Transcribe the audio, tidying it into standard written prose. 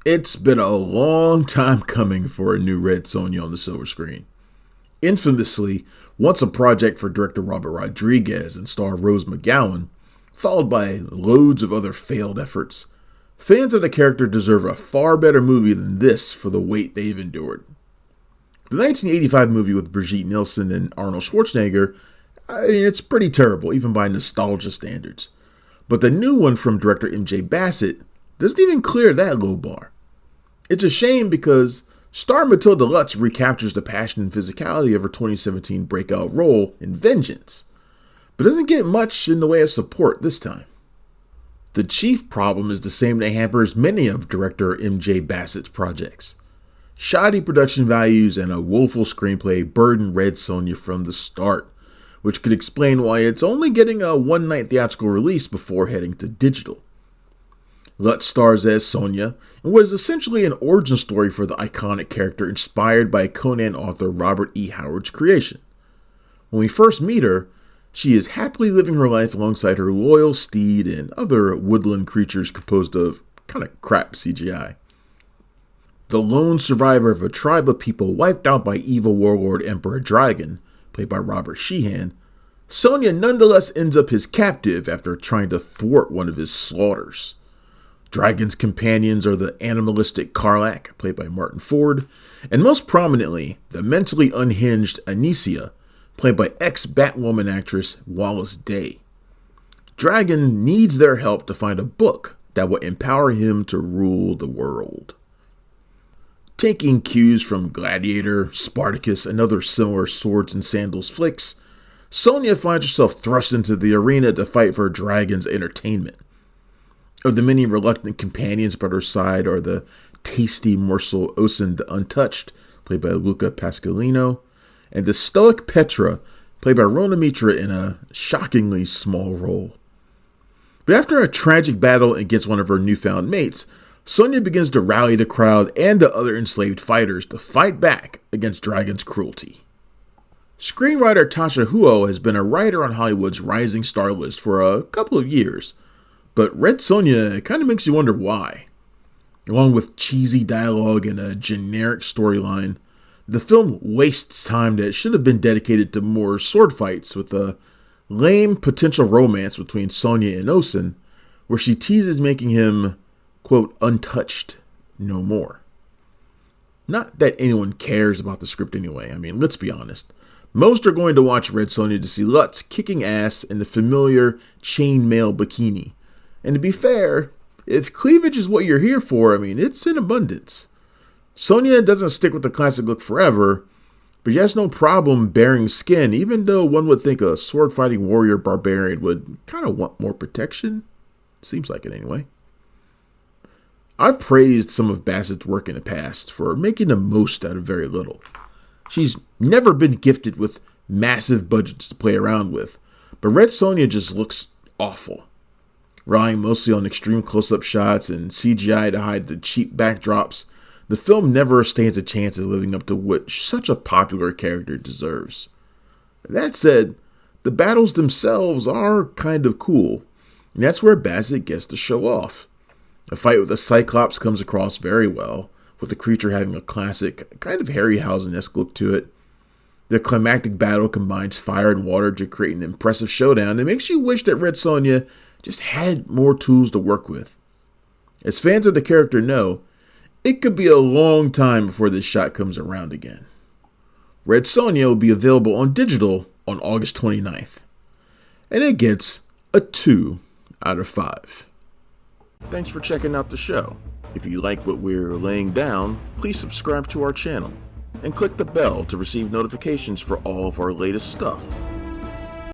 It's been a long time coming for a new Red Sonja on the silver screen. Infamously, once a project for director Robert Rodriguez and star Rose McGowan, followed by loads of other failed efforts, fans of the character deserve a far better movie than this for the wait they've endured. The 1985 movie with Brigitte Nielsen and Arnold Schwarzenegger, it's pretty terrible, even by nostalgia standards. But the new one from director MJ Bassett doesn't even clear that low bar. It's a shame because star Matilda Lutz recaptures the passion and physicality of her 2017 breakout role in Vengeance, but doesn't get much in the way of support this time. The chief problem is the same that hampers many of director MJ Bassett's projects. Shoddy production values and a woeful screenplay burden Red Sonja from the start, which could explain why it's only getting a one-night theatrical release before heading to digital. Lutz stars as Sonja and was essentially an origin story for the iconic character inspired by Conan author Robert E. Howard's creation. When we first meet her, she is happily living her life alongside her loyal steed and other woodland creatures composed of kind of crap CGI. The lone survivor of a tribe of people wiped out by evil warlord Emperor Dragon, played by Robert Sheehan, Sonja nonetheless ends up his captive after trying to thwart one of his slaughters. Dragon's companions are the animalistic Karlach, played by Martin Ford, and most prominently, the mentally unhinged Anicia, played by ex-Batwoman actress Wallace Day. Dragon needs their help to find a book that will empower him to rule the world. Taking cues from Gladiator, Spartacus, and other similar swords and sandals flicks, Sonja finds herself thrust into the arena to fight for Dragon's entertainment. Of the many reluctant companions by her side are the tasty morsel Hopson the Untouched, played by Luca Pasqualino, and the stoic Petra, played by Rona Mitra in a shockingly small role. But after a tragic battle against one of her newfound mates, Sonja begins to rally the crowd and the other enslaved fighters to fight back against Dragon's cruelty. Screenwriter Tasha Huo has been a writer on Hollywood's rising star list for a couple of years, but Red Sonja kind of makes you wonder why. Along with cheesy dialogue and a generic storyline, the film wastes time that should have been dedicated to more sword fights with a lame potential romance between Sonja and Hopson, where she teases making him, quote, untouched no more. Not that anyone cares about the script anyway. I mean, let's be honest. Most are going to watch Red Sonja to see Lutz kicking ass in the familiar chainmail bikini. And to be fair, if cleavage is what you're here for, it's in abundance. Sonja doesn't stick with the classic look forever, but she has no problem baring skin, even though one would think a sword-fighting warrior barbarian would kind of want more protection. Seems like it anyway. I've praised some of Bassett's work in the past for making the most out of very little. She's never been gifted with massive budgets to play around with, but Red Sonja just looks awful. Relying mostly on extreme close-up shots and CGI to hide the cheap backdrops, the film never stands a chance of living up to what such a popular character deserves. That said, the battles themselves are kind of cool, and that's where Bassett gets to show off. A fight with a Cyclops comes across very well, with the creature having a classic, kind of Harryhausen-esque look to it. The climactic battle combines fire and water to create an impressive showdown that makes you wish that Red Sonja just had more tools to work with. As fans of the character know, it could be a long time before this shot comes around again. Red Sonja will be available on digital on August 29th, and it gets a 2 out of 5. Thanks for checking out the show. If you like what we're laying down, please subscribe to our channel and click the bell to receive notifications for all of our latest stuff.